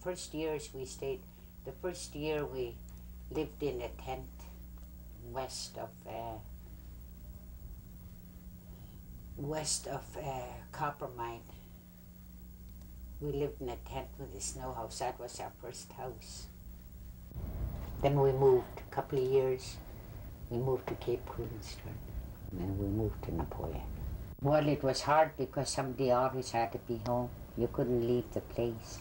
first years we stayed, the first year we lived in a tent west of copper mine. We lived in a tent with a snow house. That was our first house. Then we moved, a couple of years, we moved to Cape Coolstern, and then we moved to Napoleon. Well, it was hard because somebody always had to be home. You couldn't leave the place.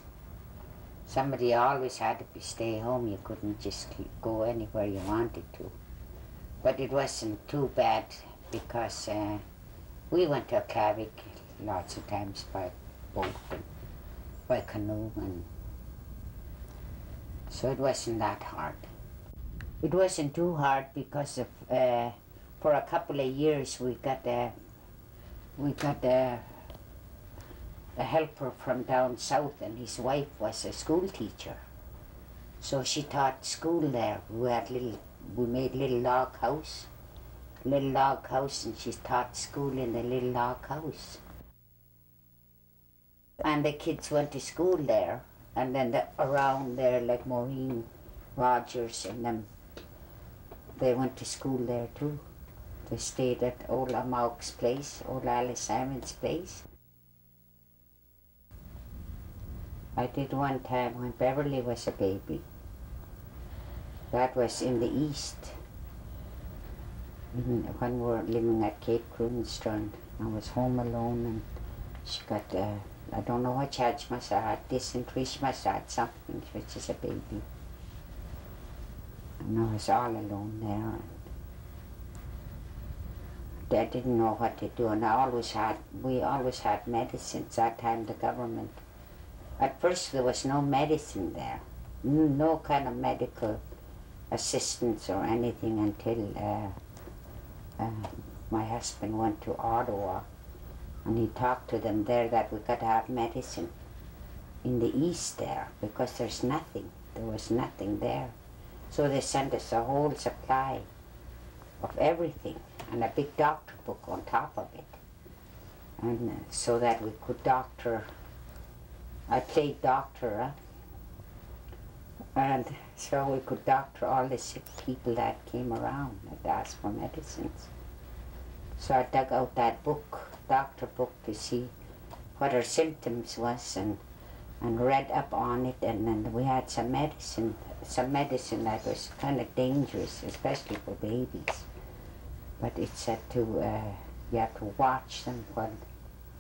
Somebody always had to stay home. You couldn't just go anywhere you wanted to. But it wasn't too bad because we went to Aklavik lots of times by boat and by canoe, and so it wasn't that hard. It wasn't too hard because of, for a couple of years we got a helper from down south, and his wife was a school teacher. So she taught school there. We made little log house, and she taught school in the little log house. And the kids went to school there, and then around there, like Maureen Rogers and them, they went to school there too. They stayed at old Amauk's place, old Alice Simon's place. I did one time when Beverly was a baby. That was in the east, when we were living at Cape Coolstern. I was home alone, and she got, I don't know what charge must have had, dysentery, she must have had something, which is a baby. And I was all alone there. I didn't know what to do, and we always had medicines. That time the government, at first there was no medicine there, no kind of medical assistance or anything until my husband went to Ottawa, and he talked to them there that we got to have medicine in the east there because there was nothing there. So they sent us a whole supply of everything and a big doctor book on top of it, and so that we could doctor. I played doctor, and so we could doctor all the sick people that came around and asked for medicines. So I dug out that book, doctor book, to see what her symptoms was, and read up on it, and then we had some medicine that was kind of dangerous, especially for babies. But it said you have to watch them. When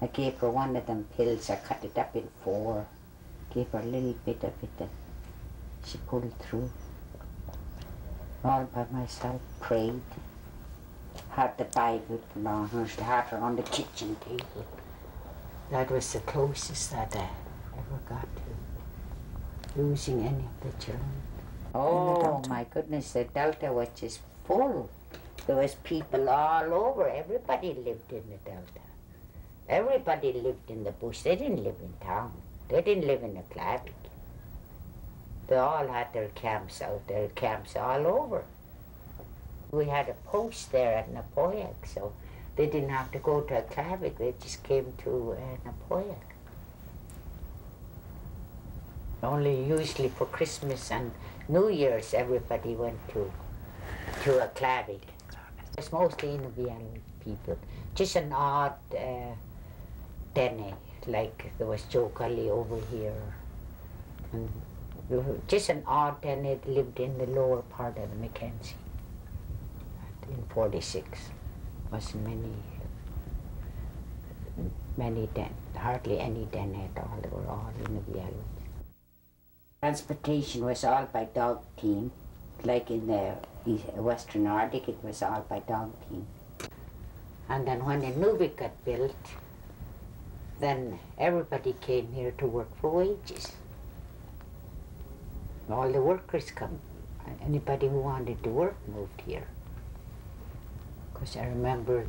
I gave her one of them pills, I cut it up in 4, gave her a little bit of it, and she pulled through. All by myself, prayed, had the Bible on her, had her on the kitchen table. That was the closest that I ever got to losing any of the children. Oh my goodness, the Delta was just full. There was people all over. Everybody lived in the Delta. Everybody lived in the bush. They didn't live in town. They didn't live in the Aklavik. They all had their camps out there, camps all over. We had a post there at Napoleon, so they didn't have to go to Aklavik. They just came to Napoleon. Only usually for Christmas and New Year's, everybody went to Aklavik. It's mostly Inuvialuit people. Just an odd dene, like there was Joe Gully over here. And just an odd dene that lived in the lower part of the Mackenzie. In 46, wasn't hardly any dene at all. They were all Inuvialuit. Transportation was all by dog team. Like in the Western Arctic, it was all by dog team. And then when Inuvik got built, then everybody came here to work for wages. All the workers come. Anybody who wanted to work moved here. Because I remember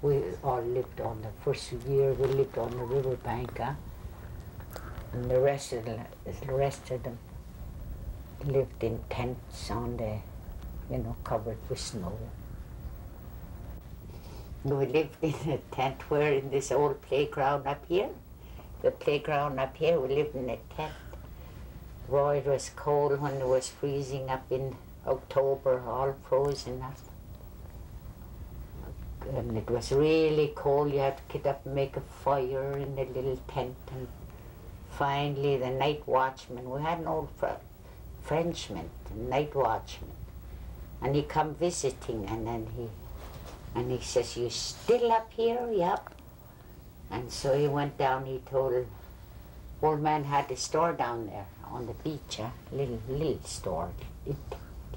we all lived on the first year, we lived on the riverbank, and the rest of them lived in tents on the, covered with snow. We lived in a tent where in this old playground up here. The playground up here, we lived in a tent. Boy, it was cold when it was freezing up in October, all frozen up. And it was really cold. You had to get up and make a fire in the little tent. And finally, the night watchman, we had an old Frenchman, the night watchman, and he come visiting, and then he says, "You still up here?" "Yep." And so he went down. He told old man had a store down there on the beach, little store,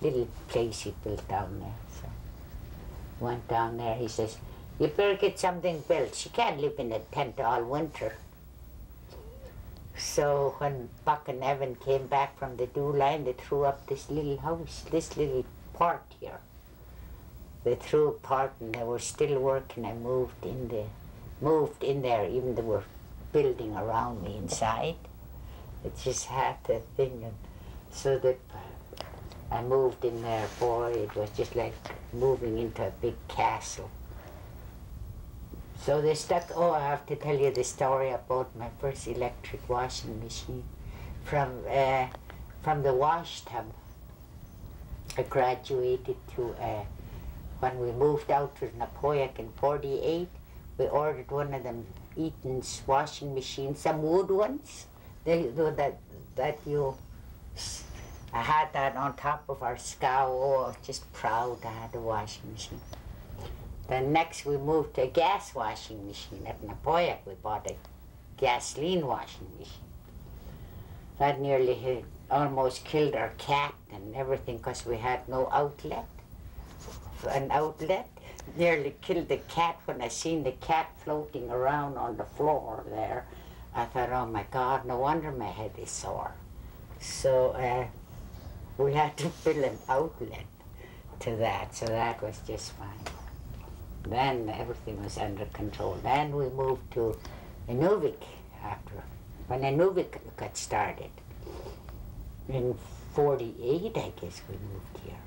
little place he built down there. So went down there. He says, "You better get something built. She can't live in a tent all winter." So when Buck and Evan came back from the dew line, they threw up this little house, this little part here. They threw a part, and they were still working. I moved in there, even they were building around me inside. It just had the thing, and so that I moved in there. Boy, it was just like moving into a big castle. So they stuck, oh, I have to tell you the story about my first electric washing machine. From the wash tub, I graduated to, when we moved out to Napoyak in '48, we ordered one of them Eaton's washing machines, some wood ones. I had that on top of our scow. Oh, I was just proud I had a washing machine. Then next we moved to a gas washing machine. At Napoyak we bought a gasoline washing machine. That nearly almost killed our cat and everything because we had no outlet. An outlet nearly killed the cat. When I seen the cat floating around on the floor there, I thought, oh my God, no wonder my head is sore. So we had to fill an outlet to that, so that was just fine. Then everything was under control. Then we moved to Inuvik after, when Inuvik got started. In '48, I guess we moved here.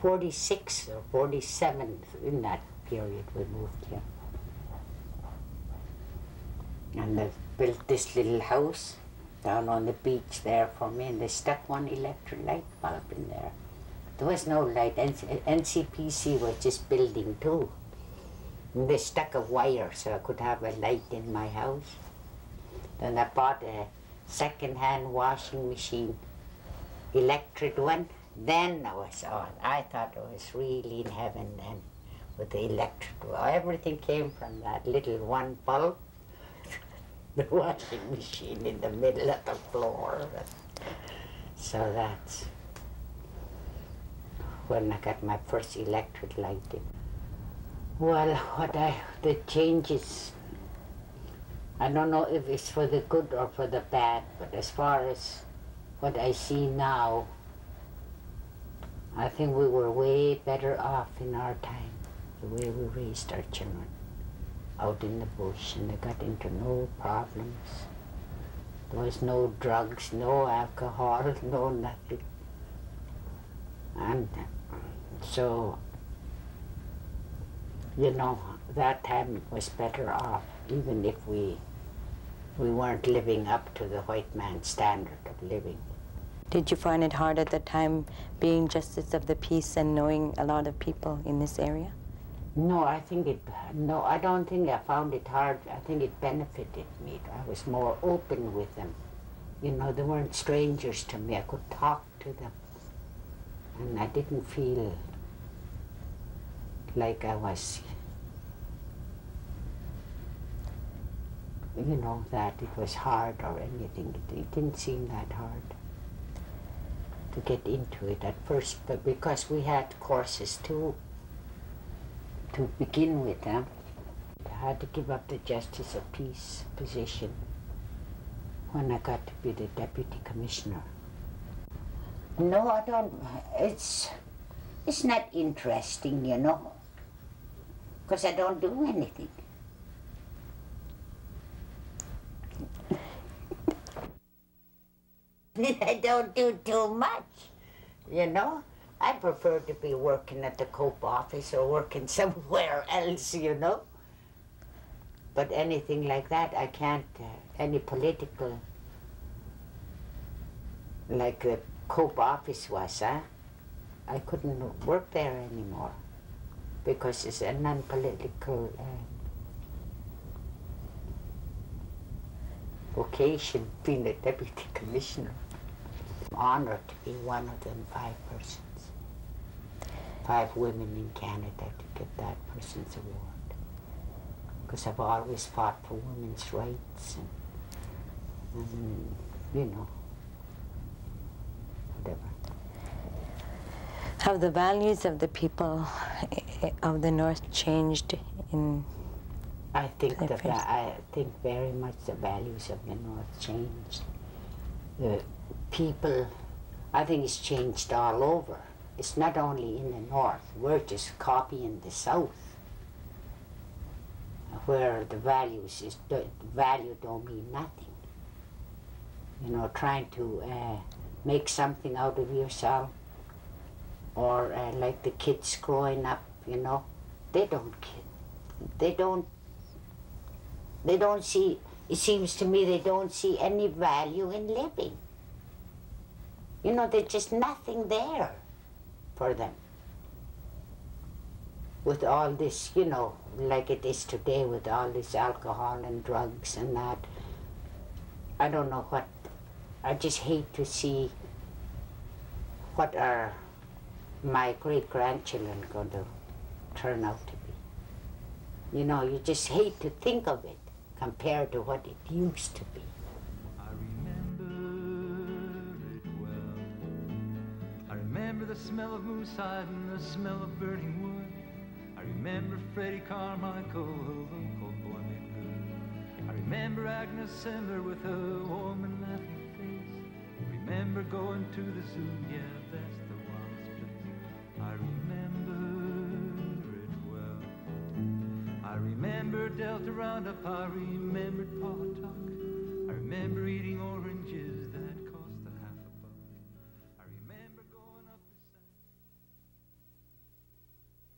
46 or 47, in that period we moved here. And they built this little house down on the beach there for me, and they stuck one electric light bulb in there. There was no light. NCPC was just building too. And they stuck a wire so I could have a light in my house. Then I bought a second-hand washing machine, electric one. Then I was on. I thought I was really in heaven then with the electric. Everything came from that little one bulb, the washing machine in the middle of the floor. So that's when I got my first electric light in. Well, the changes, I don't know if it's for the good or for the bad, but as far as what I see now, I think we were way better off in our time, the way we raised our children out in the bush, and they got into no problems. There was no drugs, no alcohol, no nothing. And so, you know, that time was better off, even if we weren't living up to the white man's standard of living. Did you find it hard at the time being Justice of the Peace and knowing a lot of people in this area? No, I don't think I found it hard. I think it benefited me. I was more open with them. You know, they weren't strangers to me. I could talk to them. And I didn't feel like I was, you know, that it was hard or anything. It didn't seem that hard to get into it at first, but because we had courses too, to begin with, I had to give up the Justice of Peace position when I got to be the Deputy Commissioner. No, I don't. It's not interesting, you know, because I don't do anything. I don't do too much, you know. I prefer to be working at the Cope office or working somewhere else, you know. But anything like that, I can't, any political like the Cope office was, I couldn't work there anymore because it's a non-political vocation, being a deputy commissioner. I'm honored to be one of them 5 persons. 5 women in Canada to get that person's award. Because I've always fought for women's rights and you know, whatever. Have the values of the people of the North changed in I think very much the values of the North changed. The people, I think it's changed all over. It's not only in the North. We're just copying the South, where the value don't mean nothing. You know, trying to make something out of yourself, or like the kids growing up, you know, they don't see, it seems to me they don't see any value in living. You know, there's just nothing there for them. With all this, you know, like it is today with all this alcohol and drugs and that, I don't know what, I just hate to see what are my great-grandchildren going to turn out to be. You know, you just hate to think of it compared to what it used to be. I remember it well. I remember the smell of moonshine and the smell of burning wood. I remember Freddie Carmichael, a local boy made good. I remember Agnes Semmler with a warm and laughing face. I remember going to the zoo, yeah, that's the wildest place. I remember it well. I remember Delta Roundup, I remembered Pawtuck. I remember eating oranges